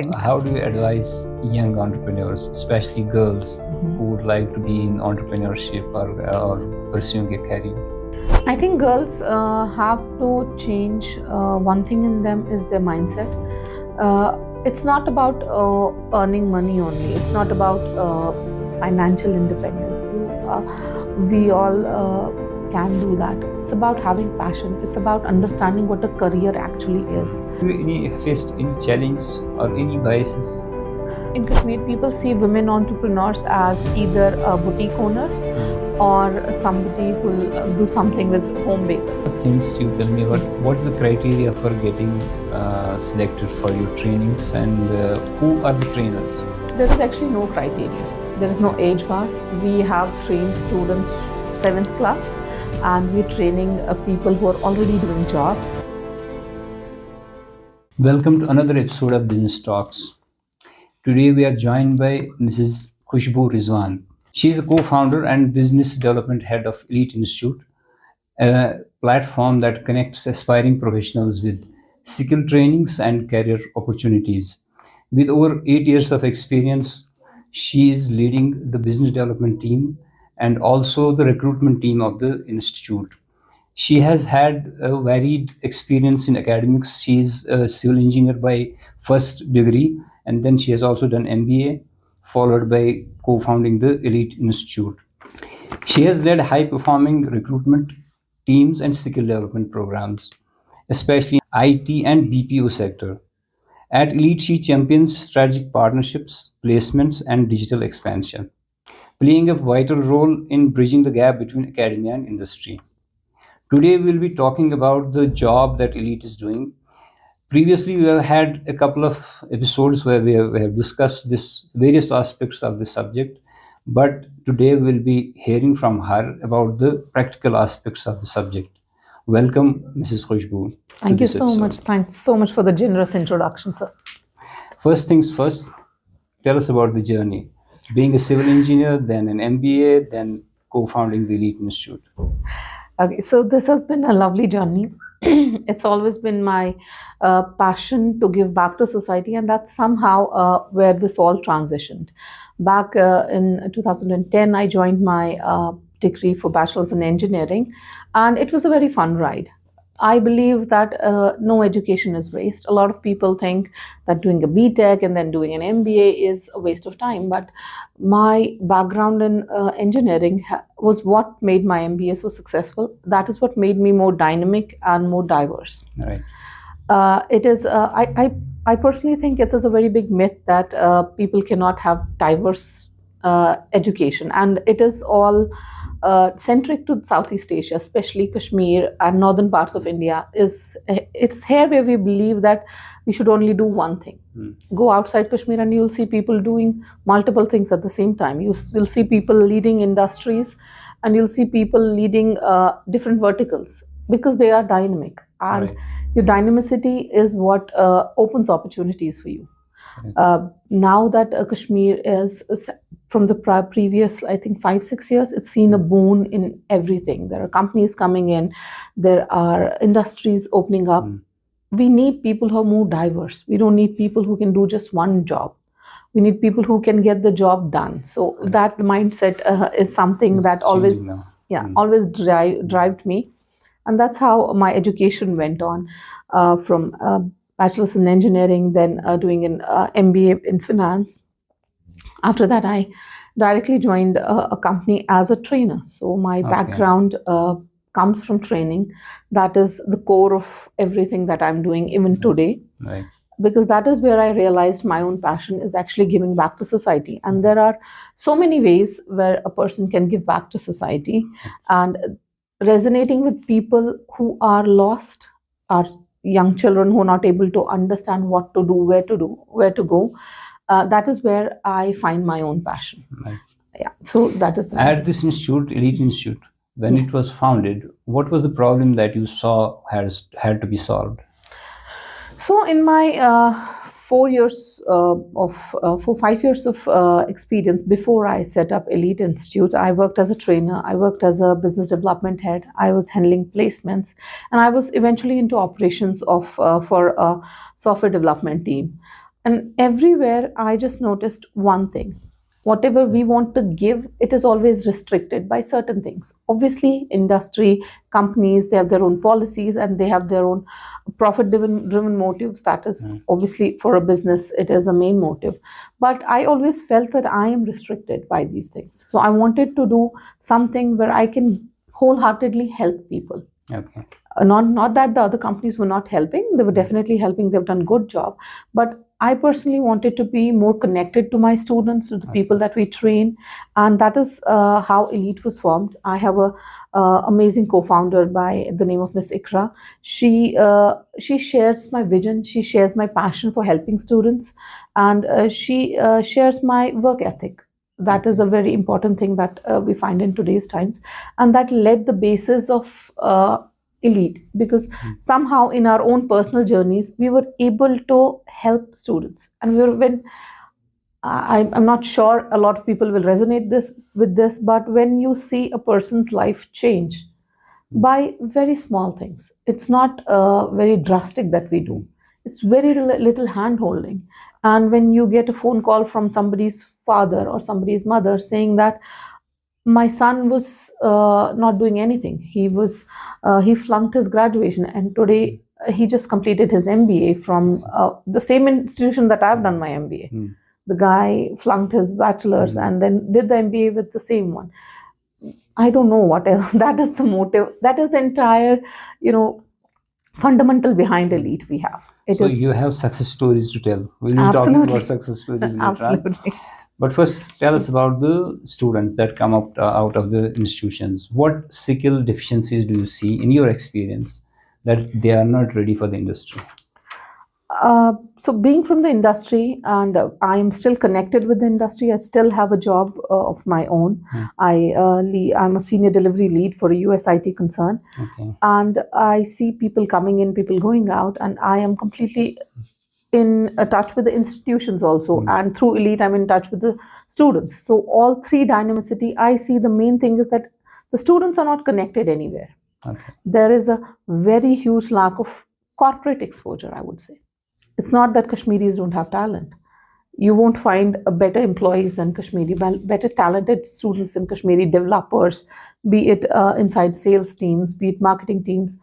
like that. How do you advise young entrepreneurs, especially girls, who would like to be in entrepreneurship or pursuing a career? I think girls have to change. One thing in them is their mindset. It's not about earning money only. It's not about financial independence. We all can do that. It's about having passion. It's about understanding what a career actually is. Have you faced any challenge or any biases? In Kashmir, people see women entrepreneurs as either a boutique owner or somebody who will do something with home baked. Since you tell me what is the criteria for getting selected for your trainings, and who are the trainers? There is actually no criteria. There is no age bar. We have trained students 7th class, and we're training people who are already doing jobs. Welcome to another episode of Business Talks. Today we are joined by Mrs. Khushboo Rizwan. She is a co-founder and business development head of Elite Institute, a platform that connects aspiring professionals with skill trainings and career opportunities. With over 8 years of experience, she is leading the business development team and also the recruitment team of the institute. She has had a varied experience in academics. She is a civil engineer by first degree, and then she has also done MBA, followed by co-founding the Elite Institute. She has led high-performing recruitment teams and skill development programs, especially in IT and BPO sector. At Elite, she champions strategic partnerships, placements, and digital expansion, playing a vital role in bridging the gap between academia and industry. Today, we'll be talking about the job that Elite is doing. Previously, we have had a couple of episodes where we have discussed this various aspects of the subject, but today we'll be hearing from her about the practical aspects of the subject. Welcome, Mrs. Khushboo. Thank you so much. Thanks so much for the generous introduction, sir. First things first, tell us about the journey. Being a civil engineer, then an MBA, then co-founding the Elite Institute. Okay, so this has been a lovely journey. It's always been my passion to give back to society, and that's somehow where this all transitioned. Back in 2010, I joined my degree for bachelor's in engineering, and it was a very fun ride. I believe that no education is waste. A lot of people think that doing a BTech and then doing an MBA is a waste of time. But my background in engineering was what made my MBA so successful. That is what made me more dynamic and more diverse. Right. It is. I personally think it is a very big myth that people cannot have diverse education, and it is all centric to Southeast Asia, especially Kashmir and northern parts of India. It's here where we believe that we should only do one thing. Go outside Kashmir and you'll see people doing multiple things at the same time. You'll see people leading industries, and you'll see people leading different verticals because they are dynamic. And Right. your dynamicity is what opens opportunities for you. Now that Kashmir is from the previous, I think 5-6 years, it's seen a boon in everything. There are companies coming in, there are industries opening up. We need people who are more diverse. We don't need people who can do just one job. We need people who can get the job done. So that mindset is something It's that always, changing now. always drive me, and that's how my education went on, from bachelor's in engineering, then doing an MBA in finance. After that, I directly joined a company as a trainer. So my Okay. background comes from training. That is the core of everything that I'm doing even today, Right. because that is where I realized my own passion is actually giving back to society. And there are so many ways where a person can give back to society, and resonating with people who are lost, are young children who are not able to understand what to do, where to go. That is where I find my own passion. Right. Yeah, so that is At this institute, Elite Institute, when Yes. it was founded, what was the problem that you saw had to be solved? So in my 5 years of experience before I set up Elite Institute, I worked as a trainer, I worked as a business development head, I was handling placements, and I was eventually into operations of for a software development team. And everywhere, I just noticed one thing. Whatever we want to give, it is always restricted by certain things. Obviously, industry, companies, they have their own policies and they have their own profit driven motives. That is Mm. obviously for a business, it is a main motive. But I always felt that I am restricted by these things. So I wanted to do something where I can wholeheartedly help people. Okay. Not that the other companies were not helping, they were definitely helping, they've done good job, but I personally wanted to be more connected to my students, to the people Okay. that we train. And that is how Elite was formed. I have a amazing co-founder by the name of Miss Ikra. She shares my vision, she shares my passion for helping students, and she shares my work ethic. That is Okay. a very important thing that we find in today's times, and that led the basis of Elite, because Mm. somehow in our own personal journeys we were able to help students. And we were when I'm not sure a lot of people will resonate this with this, but when you see a person's life change Mm. by very small things, it's not very drastic that we do, Mm. it's very little hand holding. And when you get a phone call from somebody's father or somebody's mother saying that my son was not doing anything, he flunked his graduation, and today he just completed his MBA from the same institution that I've done my MBA. Mm. The guy flunked his bachelor's Mm. and then did the MBA with the same one. I don't know what else. That is the motive. That is the entire, you know, fundamental behind Mm. Elite we have. It So is you have success stories to tell. We'll be talking about absolutely, success stories later on. absolutely. But first, tell us about the students that come up out of the institutions. What skill deficiencies do you see in your experience that they are not ready for the industry? So being from the industry, and I am still connected with the industry. I still have a job of my own. Mm. I'm a senior delivery lead for a USIT concern, Okay. and I see people coming in, people going out, and I am completely in touch with the institutions also. Mm. And through Elite, I'm in touch with the students. So all three dynamicity, I see the main thing is that the students are not connected anywhere. Okay. There is a very huge lack of corporate exposure, I would say. It's not that Kashmiris don't have talent. You won't find a better employees than Kashmiri, better talented students in Kashmiri, developers, be it inside sales teams, be it marketing teams.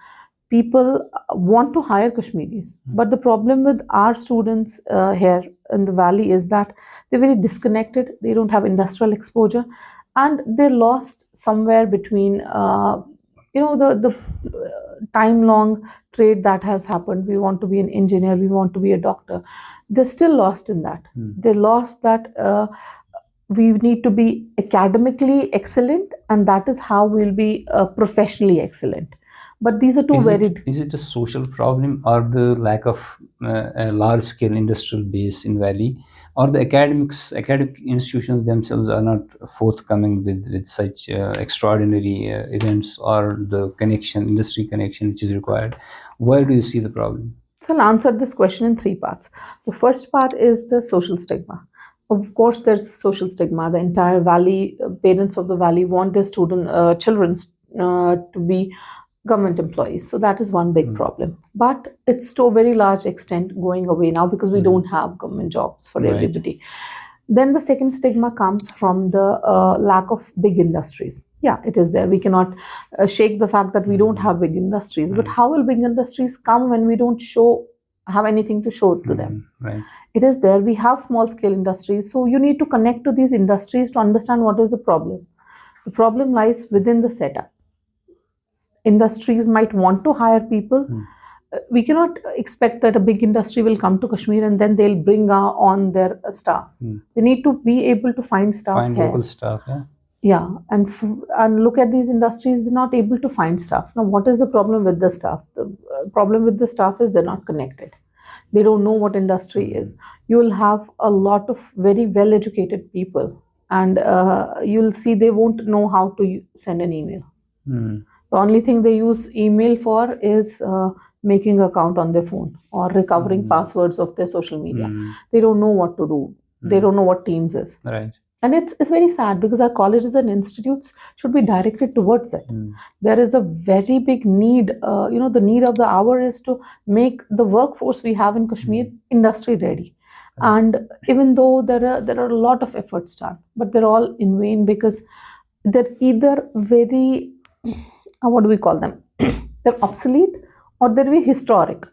People want to hire Kashmiris. But the problem with our students here in the valley is that they're very disconnected, they don't have industrial exposure, and they're lost somewhere between the time long trade that has happened. We want to be an engineer, we want to be a doctor. They're still lost in that. Mm. They lost that we need to be academically excellent, and that is how we'll be professionally excellent. But these are two very Is it a social problem or the lack of a large scale industrial base in Valley, or the academic institutions themselves are not forthcoming with such extraordinary events or the industry connection which is required? Where do you see the problem? So I'll answer this question in three parts. The first part is the social stigma. Of course, there's a social stigma. The entire valley, parents of the valley want their children to be government employees. So that is one big Mm. problem. But it's to a very large extent going away now because we Mm. don't have government jobs for Right. everybody. Then the second stigma comes from the lack of big industries. Yeah, it is there. We cannot shake the fact that we don't have big industries. But Mm. how will big industries come when we don't have anything to show to them? Mm. Right. It is there. We have small scale industries. So you need to connect to these industries to understand what is the problem. The problem lies within the setup. Industries might want to hire people. Mm. We cannot expect that a big industry will come to Kashmir and then they'll bring on their staff. Mm. They need to be able to find staff Find here. local staff. Yeah. Yeah, and look at these industries, they're not able to find staff. Now, what is the problem with the staff? The problem with the staff is they're not connected. They don't know what industry is. You will have a lot of very well educated people, and you'll see they won't know how to send an email. Mm. The only thing they use email for is making account on their phone or recovering passwords of their social media. Mm. They don't know what to do. They don't know what Teams is. Right. And it's very sad because our colleges and institutes should be directed towards it. Mm. There is a very big need. The need of the hour is to make the workforce we have in Kashmir industry ready. And even though there are a lot of efforts done, but they're all in vain because they're either very what do we call them? They're obsolete or they're very historic.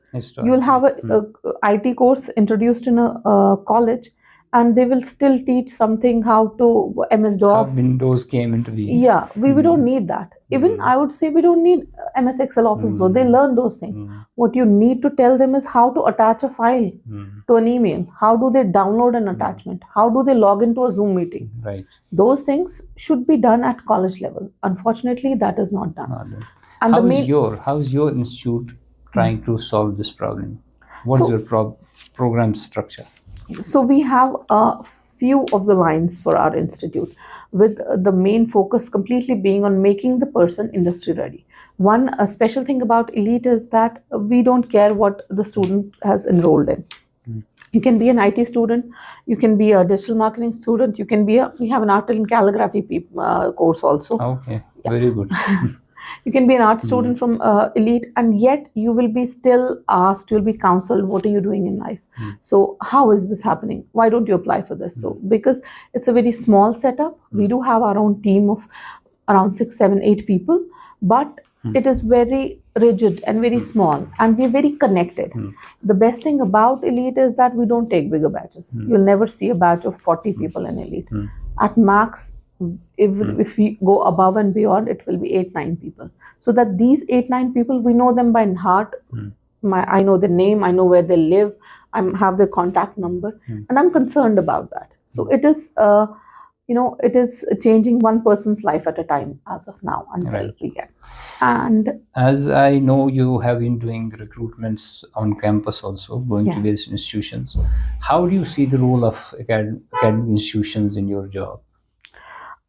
You'll have a IT course introduced in a college, and they will still teach something how to MS How DOS. Windows came into being. Yeah, we don't need that. Even I would say we don't need MS Excel Office, though they learn those things. What you need to tell them is how to attach a file to an email. How do they download an attachment? How do they log into a Zoom meeting? Right. Those things should be done at college level. Unfortunately, that is not done. Not done. And the How's your institute trying to solve this problem? What is So- your program structure? So we have a few of the lines for our institute, with the main focus completely being on making the person industry ready. One a special thing about Elite is that we don't care what the student has enrolled in. You can be an IT student, you can be a digital marketing student, we have an art and calligraphy course also. Okay, very good. You can be an art student from Elite, and yet you will be still asked, you'll be counseled, what are you doing in life? So how is this happening? Why don't you apply for this? So because it's a very small setup, we do have our own team of around 6, 7, 8 people, but it is very rigid and very small, and we're very connected. The best thing about Elite is that we don't take bigger batches. You'll never see a batch of 40 people in Elite. At max, if we go above and beyond, it will be 8, 9 people. So that these 8, 9 people, we know them by heart. I know their name, I know where they live, I have their contact number, and I'm concerned about that. So it is, it is changing one person's life at a time as of now until we get. And as I know, you have been doing recruitments on campus also, going to Yes. various institutions. How do you see the role of academic institutions in your job?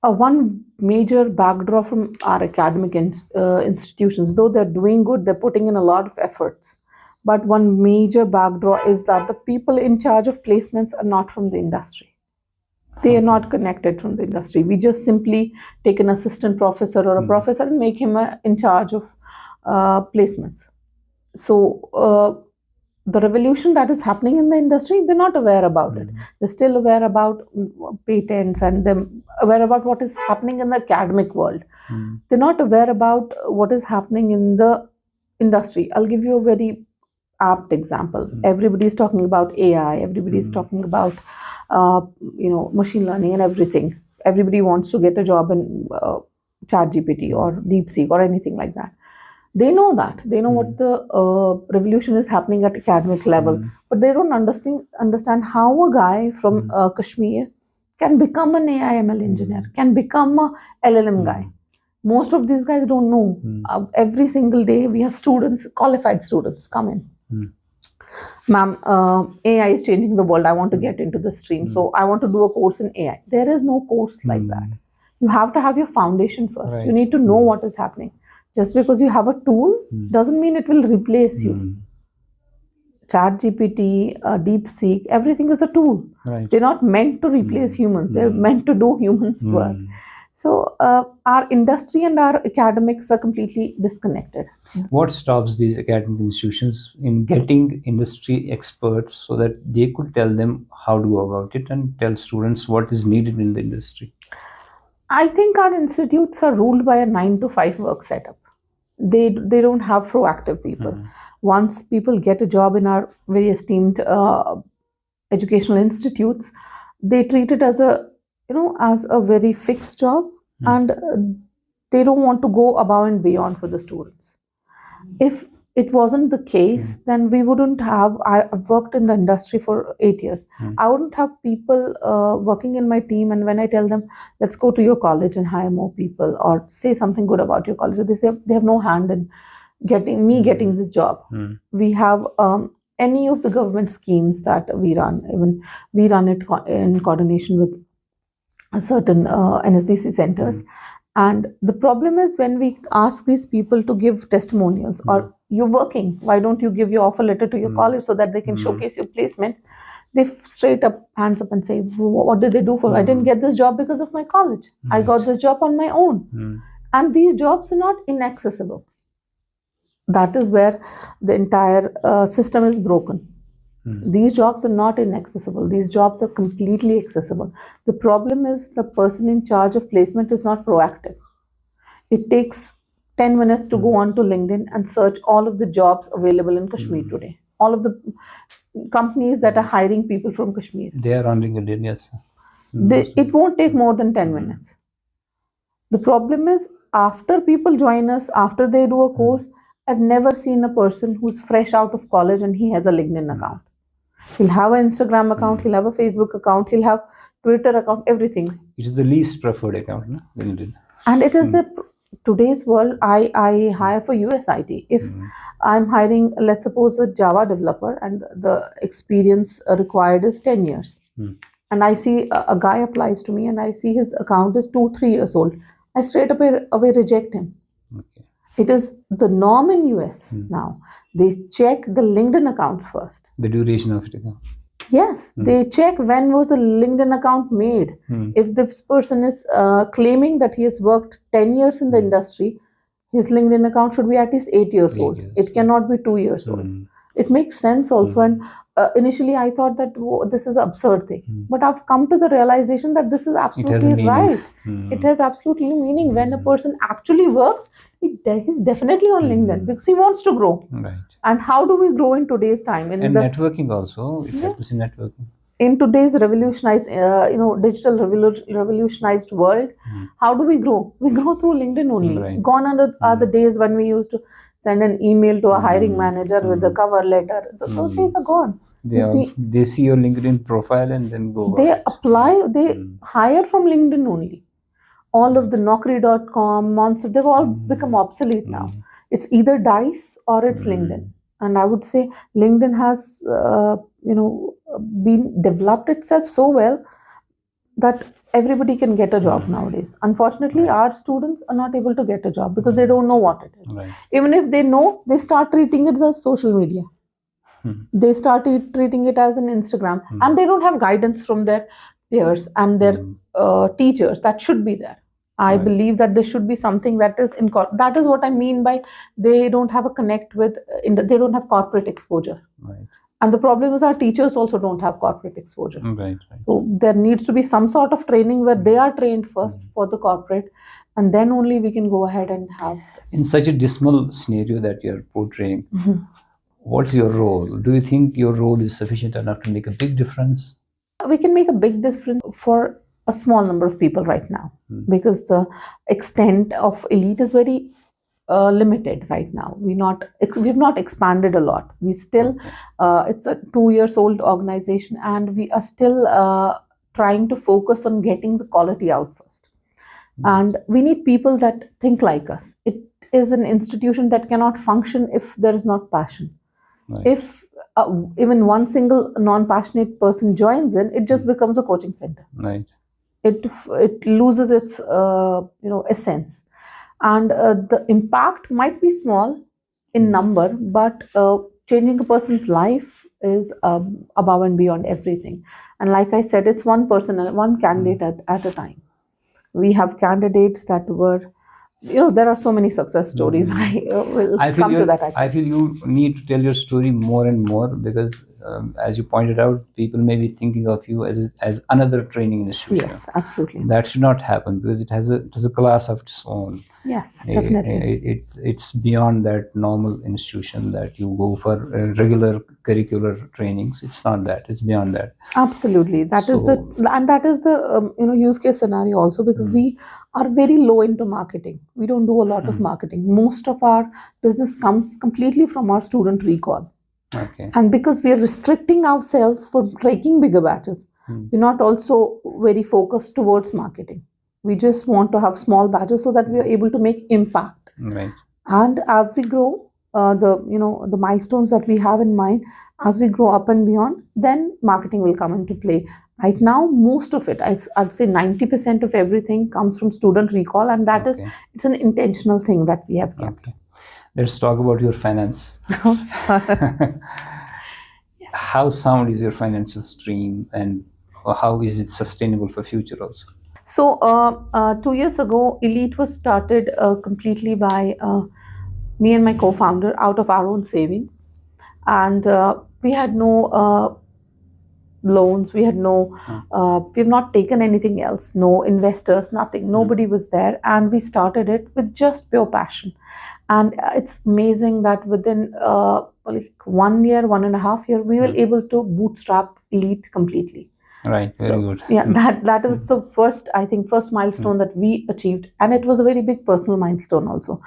One major backdrop from our academic institutions, though they're doing good, they're putting in a lot of efforts. But one major backdrop is that the people in charge of placements are not from the industry. They are not connected from the industry. We just simply take an assistant professor or a professor and make him in charge of placements. So the revolution that is happening in the industry, they're not aware about it. They're still aware about patents, and they're aware about what is happening in the academic world. They're not aware about what is happening in the industry. I'll give you a very apt example. Everybody is talking about AI. Everybody is talking about machine learning and everything. Everybody wants to get a job in ChatGPT or DeepSeek or anything like that. They know that. They know what the revolution is happening at academic level, but they don't understand how a guy from Kashmir can become an AI/ML engineer, can become a LLM guy. Most of these guys don't know. Every single day we have students, qualified students, come in. Ma'am, AI is changing the world. I want to get into the stream, so I want to do a course in AI. There is no course like that. You have to have your foundation first. You need to know what is happening. Just because you have a tool doesn't mean it will replace you. ChatGPT, DeepSeek, everything is a tool. Right. They're not meant to replace humans. They're meant to do humans' work. So our industry and our academics are completely disconnected. What stops these academic institutions in getting industry experts so that they could tell them how to go about it and tell students what is needed in the industry? I think our institutes are ruled by a 9 to 5 work setup. They don't have proactive people. Once people get a job in our very esteemed educational institutes, they treat it as a very fixed job, and they don't want to go above and beyond for the students. If it wasn't the case, then we wouldn't have. I've worked in the industry for 8 years. I wouldn't have people working in my team, and when I tell them, let's go to your college and hire more people, or say something good about your college, they say they have no hand in getting this job. We have any of the government schemes that we run, even we run it in coordination with certain NSDC centers. And the problem is when we ask these people to give testimonials, or you're working, why don't you give your offer letter to your college so that they can showcase your placement? They straight up hands up and say, what did they do for? I didn't get this job because of my college. I got this job on my own. And these jobs are not inaccessible. That is where the entire system is broken. These jobs are not inaccessible. These jobs are completely accessible. The problem is the person in charge of placement is not proactive. It takes 10 minutes to go on to LinkedIn and search all of the jobs available in Kashmir today. All of the companies that are hiring people from Kashmir. They are on LinkedIn, yes. It won't take more than 10 minutes. The problem is, after people join us, after they do a course, I've never seen a person who's fresh out of college and he has a LinkedIn account. He'll have an Instagram account, he'll have a Facebook account, he'll have Twitter account, everything. It's the least preferred account, no? LinkedIn. And it is the today's world. I hire for USIT. If I'm hiring, let's suppose, a Java developer, and the experience required is 10 years, and I see a guy applies to me and I see his account is 2-3 years old, I straight away reject him. Okay. It is the norm in US now. They check the LinkedIn account first. The duration of the account. Yes, they check when was the LinkedIn account made. If this person is claiming that he has worked 10 years in the industry, his LinkedIn account should be at least 8 years old. It cannot be 2 years old. It makes sense also. And initially I thought that this is an absurd thing. But I've come to the realization that this is absolutely right. It has absolutely meaning. When a person actually works, he's definitely on LinkedIn because he wants to grow. Right. And how do we grow in today's time? And networking also. It helps in networking. In today's revolutionized, digital revolutionized world, how do we grow? We grow through LinkedIn only. Right. Gone are the days when we used to send an email to a hiring manager with a cover letter. Those days are gone. They see your LinkedIn profile and then go. They apply. They hire from LinkedIn only. All of the Naukri.com, Monster, they've all become obsolete now. It's either Dice or it's LinkedIn. And I would say LinkedIn has, been developed itself so well that everybody can get a job nowadays. Unfortunately, our students are not able to get a job because they don't know what it is. Right. Even if they know, they start treating it as social media. They start treating it as an Instagram, and they don't have guidance from their peers and their teachers that should be there. I believe that there should be something that is that is what I mean by they don't have a connect with, they don't have corporate exposure. Right. And the problem is our teachers also don't have corporate exposure. Right. So there needs to be some sort of training where they are trained first for the corporate, and then only we can go ahead and have this. In such a dismal scenario that you're portraying, what's your role? Do you think your role is sufficient enough to make a big difference? We can make a big difference for a small number of people right now, because the extent of elite is very limited right now. We've not expanded a lot. We still, it's a 2 years old organization, and we are still trying to focus on getting the quality out first. And we need people that think like us. It is an institution that cannot function if there is not passion. Right. If even one single non-passionate person joins in, it just becomes a coaching center. Right. It loses its essence, and the impact might be small in number, but changing a person's life is above and beyond everything. And like I said, it's one person and one candidate at a time. We have candidates that were, there are so many success stories. I feel you need to tell your story more and more, because as you pointed out, people may be thinking of you as another training institution. Yes, absolutely. That should not happen, because it has a class of its own. Yes, definitely. It's beyond that normal institution that you go for regular curricular trainings. It's not that. It's beyond that. Absolutely. That is the use case scenario also, because we are very low into marketing. We don't do a lot of marketing. Most of our business comes completely from our student recall. Okay. And because we are restricting ourselves for taking bigger batches, we're not also very focused towards marketing. We just want to have small batches so that we are able to make impact. Right. And as we grow, the milestones that we have in mind, as we grow up and beyond, then marketing will come into play. Right now, most of it, I'd say 90% of everything comes from student recall, and that is, it's an intentional thing that we have kept. Okay. Let's talk about your finance. Yes. How sound is your financial stream, and how is it sustainable for future also? So 2 years ago, Elite was started completely by me and my co-founder out of our own savings. And we had no loans, we had no, we've not taken anything else, no investors, nothing, nobody was there, and we started it with just pure passion. And it's amazing that within like 1 year, 1.5 year, we were able to bootstrap Elite completely. Right, very So good. yeah, that was the first, I think, first milestone that we achieved, and it was a very big personal milestone also.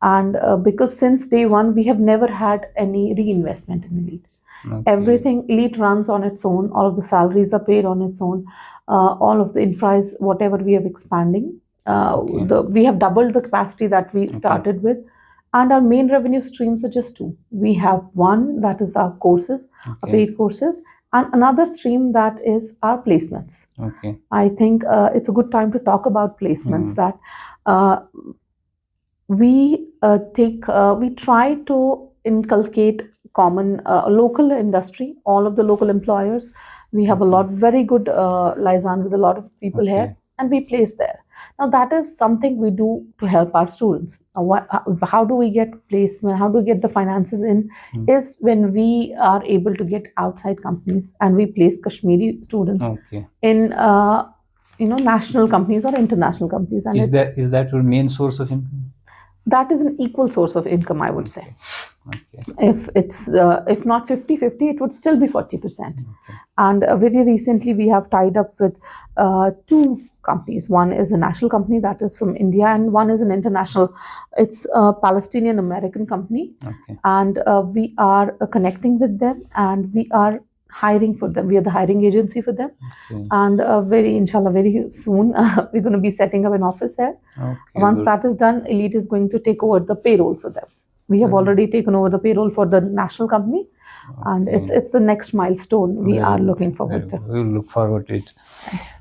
And because since day one, we have never had any reinvestment in Elite. Okay. Everything Elite runs on its own. All of the salaries are paid on its own. All of the infra is whatever we have expanding. We have doubled the capacity that we started with, and our main revenue streams are just two. We have one that is our courses, our paid courses, and another stream that is our placements. Okay. I think it's a good time to talk about placements. That we try to inculcate common local industry, all of the local employers. We have a lot very good liaison with a lot of people here, and we place there. Now that is something we do to help our students. How do we get placement? How do we get the finances in? Is when we are able to get outside companies and we place Kashmiri students in national companies or international companies. And is that your main source of income? That is an equal source of income, I would say. If it's if not 50-50, it would still be 40%. And very recently we have tied up with two companies. One is a national company that is from India, and one is an international. It's a Palestinian American company. And we are connecting with them, and we are hiring for them. We are the hiring agency for them. And inshallah, very soon we're going to be setting up an office here. Once that is done, Elite is going to take over the payroll for them. We have already taken over the payroll for the national company, and it's the next milestone we are looking forward to. We'll look forward to it.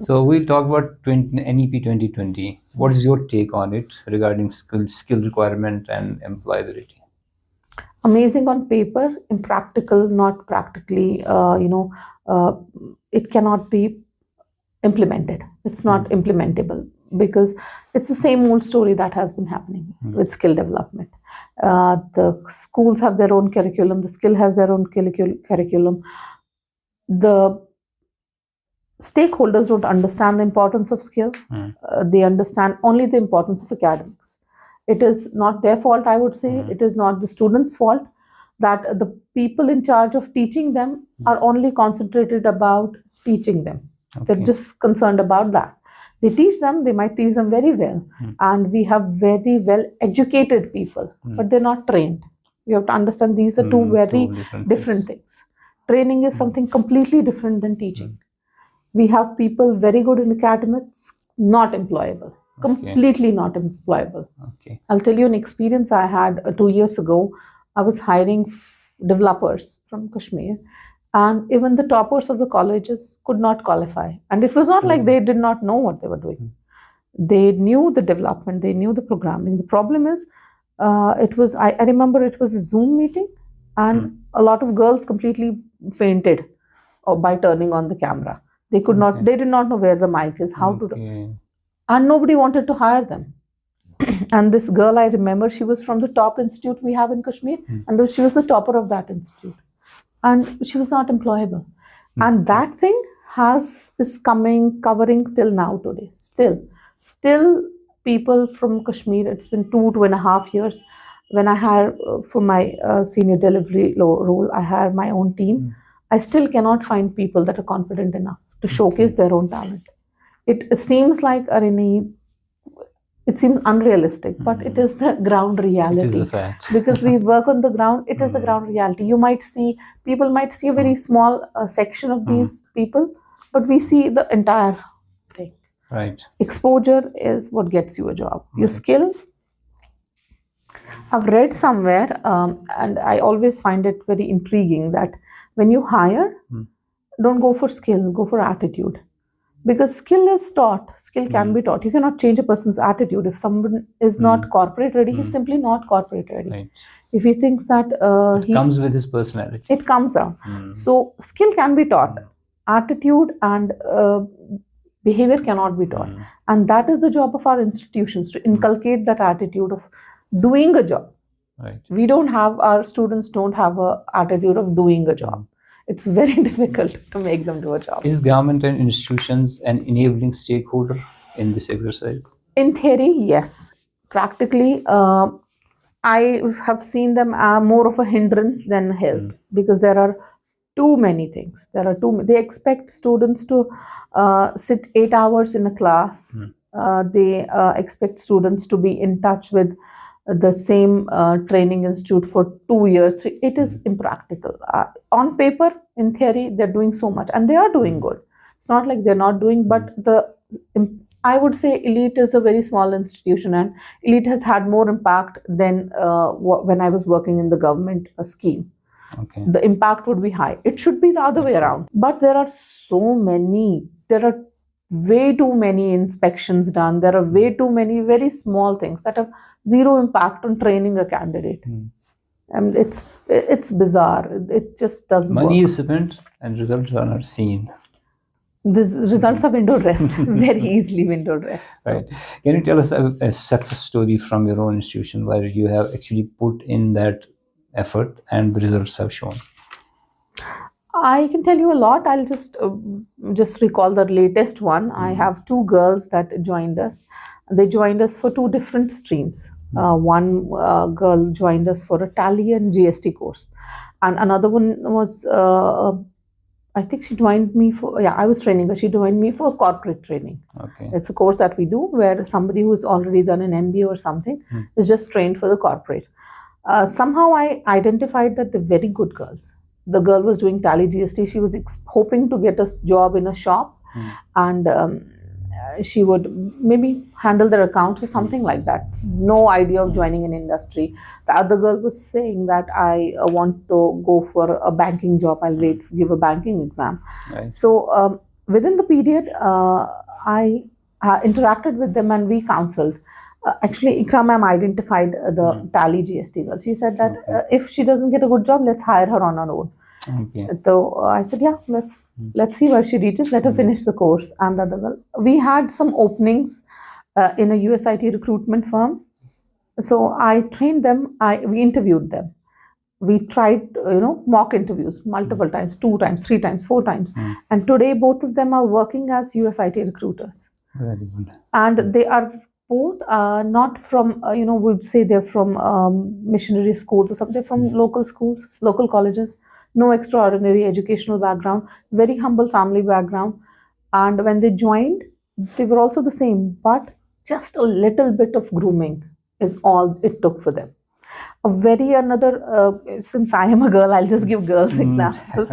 So we'll talk about NEP 2020. What is your take on it regarding skill requirement and employability? Amazing on paper, impractical, not practically. It cannot be implemented. It's not implementable because it's the same old story that has been happening with skill development. The schools have their own curriculum. The skill has their own curriculum. The stakeholders don't understand the importance of skill. They understand only the importance of academics. It is not their fault, I would say. It is not the students' fault that the people in charge of teaching them are only concentrated about teaching them. They're just concerned about that. They teach them, they might teach them very well. And we have very well educated people, but they're not trained. We have to understand these are two very different things. Training is something completely different than teaching. We have people very good in academics, not employable. Completely not employable. I'll tell you an experience I had 2 years ago. I was hiring developers from Kashmir, and even the toppers of the colleges could not qualify. And it was not like they did not know what they were doing. They knew the development, they knew the programming. The problem is, I remember it was a Zoom meeting, and a lot of girls completely fainted by turning on the camera. They could not, they did not know where the mic is, how to do. And nobody wanted to hire them. And this girl, I remember, she was from the top institute we have in Kashmir, and she was the topper of that institute. And she was not employable. And that thing is covering till now today. Still people from Kashmir, it's been 2.5 years. When I hire for my senior delivery role, I hire my own team. I still cannot find people that are confident enough to showcase their own talent. It seems like it seems unrealistic, but it is the ground reality. It is the fact. Because we work on the ground, it is the ground reality. People might see a very small section of these people, but we see the entire thing. Right. Exposure is what gets you a job. Your skill. I've read somewhere, and I always find it very intriguing that when you hire, don't go for skill, go for attitude. Because skill is taught, skill can be taught. You cannot change a person's attitude. If someone is not corporate ready, he's simply not corporate ready. Right. If he thinks that it comes with his personality. It comes out. So skill can be taught. Attitude and behavior cannot be taught. And that is the job of our institutions, to inculcate that attitude of doing a job. Right. Our students don't have an attitude of doing a job. It's very difficult to make them do a job. Is government and institutions an enabling stakeholder in this exercise? In theory, yes. Practically, I have seen them more of a hindrance than help, because there are too many things. They expect students to sit 8 hours in a class. They expect students to be in touch with the same training institute for 2 years. It is impractical. On paper, in theory, they're doing so much, and they are doing good. It's not like they're not doing, but I would say Elite is a very small institution, and Elite has had more impact than when I was working in the government scheme. Okay. The impact would be high. It should be the other way around. But there are there are way too many inspections done. There are way too many very small things that have zero impact on training a candidate. And it's bizarre. It just doesn't Money work. is spent and results are not seen. The results are window dressed, very easily window dressed. So. Right. Can you tell us a success story from your own institution where you have actually put in that effort and the results have shown? I can tell you a lot. I'll just recall the latest one. I have two girls that joined us. They joined us for two different streams. One girl joined us for a Tally and GST course, and another one was I think she joined me for, yeah, I was training her. She joined me for corporate training. Okay. It's a course that we do where somebody who's already done an MBA or something is just trained for the corporate. Somehow I identified that they're very good girls. The girl was doing Tally GST. She was hoping to get a job in a shop, and she would maybe handle their accounts or something like that. No idea of joining an industry. The other girl was saying that I want to go for a banking job. I'll wait, give a banking exam. Right. So within the period, I interacted with them and we counseled. Actually, Ikra ma'am identified the Tally GST girl. She said that if she doesn't get a good job, let's hire her on her own. Okay. So I said, yeah, let's see where she reaches. Let her finish the course. And the other girl, we had some openings in a USIT recruitment firm. So I trained them. We interviewed them. We tried, mock interviews multiple times, 2 times, 3 times, 4 times. And today, both of them are working as USIT recruiters. Very good. And they are both not from, we'd say they're from missionary schools or something. They're from local schools, local colleges. No extraordinary educational background, very humble family background. And when they joined, they were also the same, but just a little bit of grooming is all it took for them. Since I am a girl, I'll just give girls examples.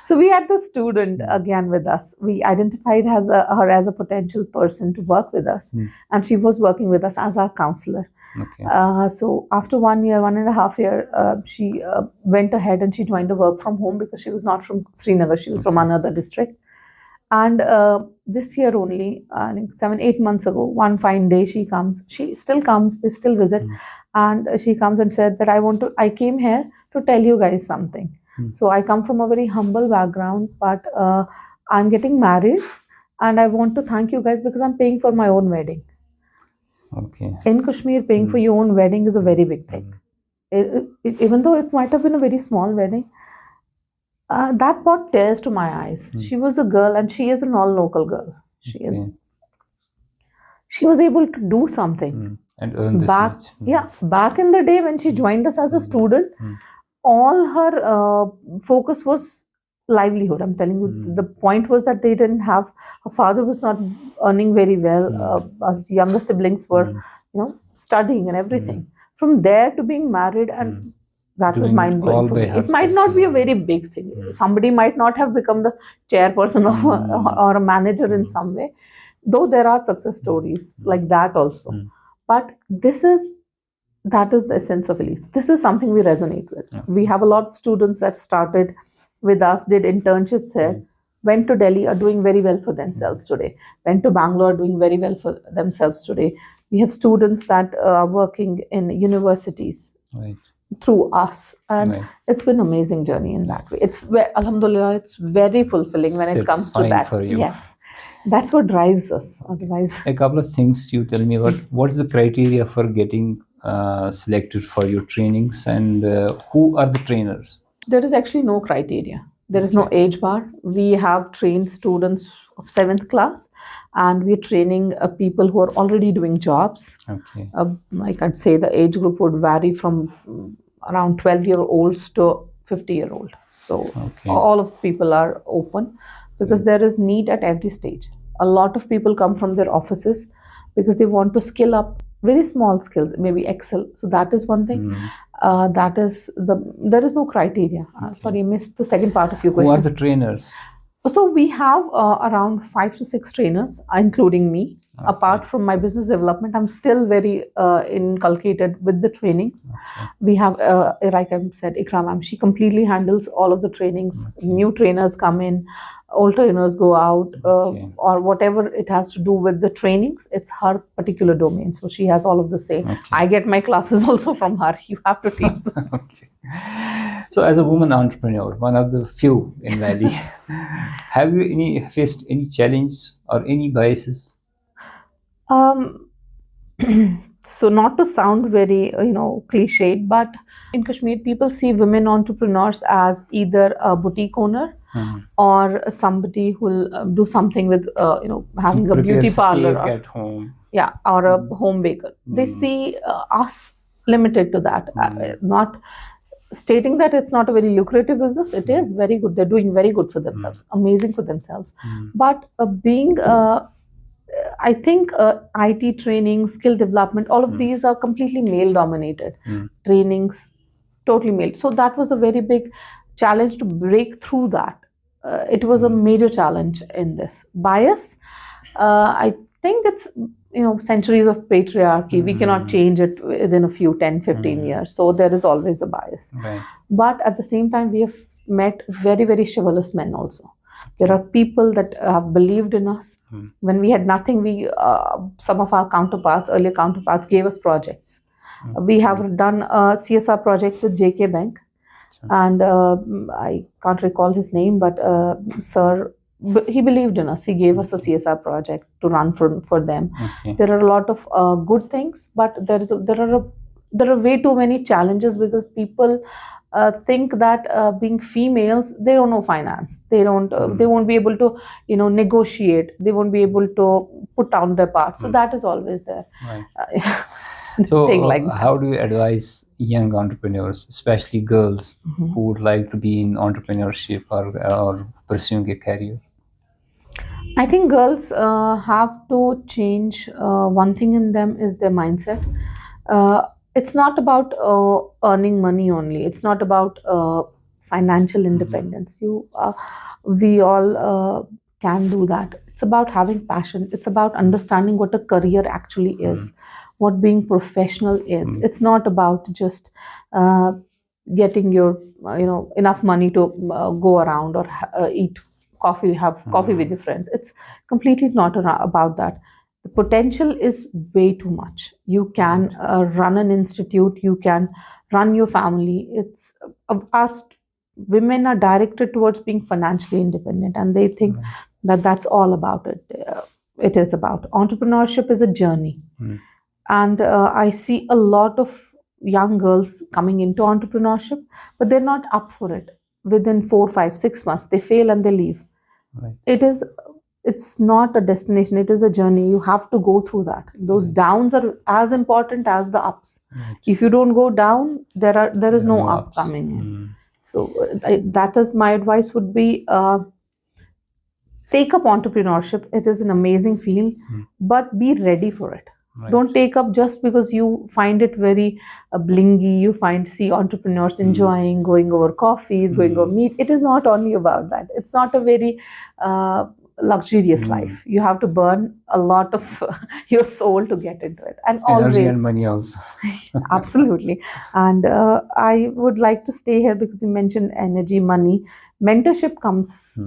So we had the student again with us. We identified her as a potential person to work with us, and she was working with us as our counselor. Okay. So after 1 year, 1.5 years, she went ahead and she joined a work from home because she was not from Srinagar. She was from another district. And this year only, I think 7-8 months ago, one fine day she comes. She still comes. They still visit, and she comes and said that I came here to tell you guys something. So I come from a very humble background, but I'm getting married, and I want to thank you guys because I'm paying for my own wedding. Okay. In Kashmir, paying for your own wedding is a very big thing. Even though it might have been a very small wedding, that brought tears to my eyes. She was a girl, and she is an all-local girl. She was able to do something. And earn this Back, much. yeah, back in the day when she joined us as a student, all her focus was livelihood. I'm telling you, the point was that they didn't have, her father was not earning very well. Us younger siblings were, studying and everything. From there to being married, and that was Doing mind blowing all for by me. It herself. might not be a very big thing. Somebody might not have become the chairperson of or a manager in some way, though there are success stories like that also. But that is the essence of Elite. This is something we resonate with. We have a lot of students that started with us, did internships here, went to Delhi, are doing very well for themselves today, went to Bangalore, doing very well for themselves today. We have students that are working in universities through us, and it's been an amazing journey in that way. Alhamdulillah, it's very fulfilling when it comes to that. For you. Yes, that's what drives us. Otherwise, a couple of things you tell me about. What is the criteria for getting selected for your trainings, and who are the trainers? There is actually no criteria. There is no Okay. age bar. We have trained students of seventh class, and we're training people who are already doing jobs. Okay. Like I'd say, the age group would vary from around 12-year-olds to 50-year-old. So Okay. all of the people are open because Great. there is need at every stage. A lot of people come from their offices because they want to skill up very small skills, maybe Excel. So that is one thing. Hmm. That is there is no criteria. Okay. Sorry, I missed the second part of your Who are question. the trainers? So we have around 5 to 6 trainers, including me. Okay. Apart from my business development, I'm still very inculcated with the trainings. Okay. We have, like I said, Ikra ma'am. She completely handles all of the trainings. Okay. New trainers come in, old trainers go out, Okay. or whatever it has to do with the trainings. It's her particular domain, so she has all of the say. Okay. I get my classes also from her. You have to teach this. Okay. So, as a woman entrepreneur, one of the few in Valley, have you faced any challenge or any biases? Um, so not to sound very cliched, but in Kashmir people see women entrepreneurs as either a boutique owner Hmm. or somebody who will do something with having a beauty Prepares parlor, cake or at home. yeah, or a home baker. They Hmm. see us limited to that. Hmm. Not stating that it's not a very lucrative business. It is very good. They're doing very good for themselves, amazing for themselves. Hmm. But being I think IT training, skill development, all of these are completely male dominated. Hmm. Trainings, totally male. So that was a very big challenge to break through that. It was a major challenge in this. Bias, I think it's centuries of patriarchy. We cannot change it within a few 10, 15 years. So there is always a bias. Right. But at the same time, we have met very, very chivalrous men also. There are people that have believed in us. When we had nothing, some of our earlier counterparts, gave us projects. We have done a CSR project with JK Bank, and I can't recall his name, but sir, he believed in us. He gave us a CSR project to run for them. Okay. There are a lot of good things, but there are way too many challenges because people think that being females, they don't know finance. They don't. They won't be able to negotiate. They won't be able to put down their part. So that is always there. Right. Thing So, like that. how do you advise young entrepreneurs, especially girls, who would like to be in entrepreneurship or pursuing a career? I think girls have to change. One thing in them is their mindset. It's not about earning money only. It's not about financial independence. We all can do that. It's about having passion. It's about understanding what a career actually is, what being professional is. It's not about just uh, getting your enough money to go around or eat coffee, have coffee with your friends. It's completely not about that. The potential is way too much. You can run an institute, you can run your family. It's us women are directed towards being financially independent, and they think that that's all about it. It is about entrepreneurship is a journey, and I see a lot of young girls coming into entrepreneurship, but they're not up for it. Within 4, 5, 6 months they fail and they leave. Right. It's not a destination, it is a journey. You have to go through that. Those downs are as important as the ups. Right. If you don't go down, there is no up ups. coming in. So that is my advice would be, take up entrepreneurship. It is an amazing field, but be ready for it. Right. Don't take up just because you find it very blingy. You see entrepreneurs enjoying going over coffees, going over meat. It is not only about that. It's not a very luxurious life. You have to burn a lot of your soul to get into it, and Energy always and money also. absolutely. And I would like to stay here because you mentioned energy, money. Mentorship comes.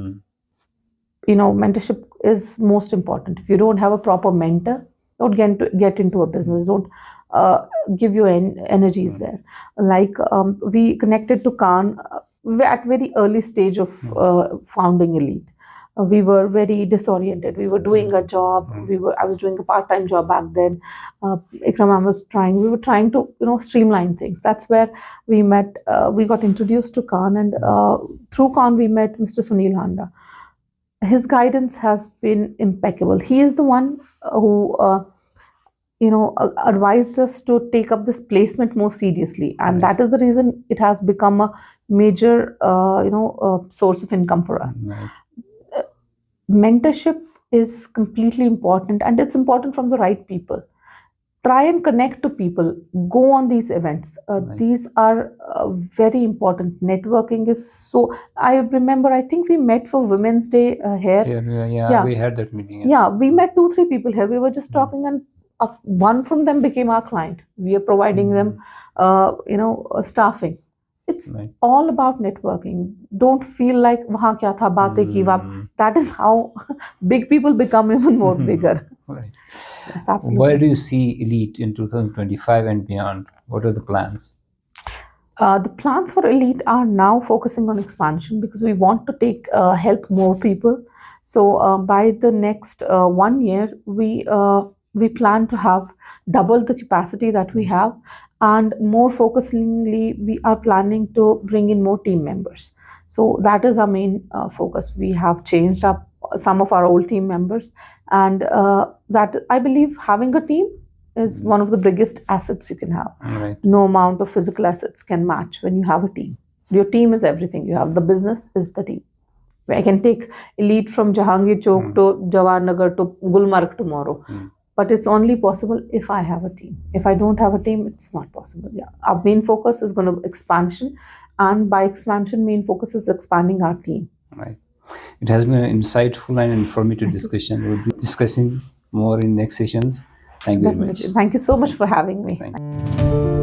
Mentorship is most important. If you don't have a proper mentor, don't get into a business. Don't give your energies there. Like we connected to Khan at very early stage of founding Elite. we were very disoriented. We were doing a job. I was doing a part-time job back then. Ikram was trying. We were trying to, streamline things. That's where we met. We got introduced to Khan, and through Khan we met Mr. Sunil Handa. His guidance has been impeccable. He is the one who advised us to take up this placement more seriously, and Right. that is the reason it has become a major source of income for us. Right. Mentorship is completely important, and it's important from the right people. Try and connect to people, go on these events. Right. These are very important. Networking is so. I remember, I think we met for Women's Day here. Yeah, we had that meeting. Yeah, we met 2 3 people here. We were just talking, and one from them became our client. We are providing them staffing. It's Right. all about networking. Don't feel like wahan kya tha, baatein ki, that is how big people become even more bigger. Right. Yes, absolutely. Where do you see Elite in 2025 and beyond? What are the plans? The plans for Elite are now focusing on expansion because we want to help more people. So by the next 1 year, we plan to have double the capacity that we have, and more focusingly, we are planning to bring in more team members. So that is our main focus. We have changed up some of our old team members, and that I believe having a team is one of the biggest assets you can have. Right. No amount of physical assets can match when you have a team. Your team is everything. You have the business is the team. I can take Elite from Jahangir Chowk to Jawaharnagar to Gulmarg tomorrow. But it's only possible if I have a team. If I don't have a team, it's not possible. Yeah, our main focus is going to expansion, and by expansion, main focus is expanding our team. Right. It has been an insightful and informative discussion. We'll be discussing more in next sessions. Thank you very much. Definitely. Thank you so much for having me. Thank you.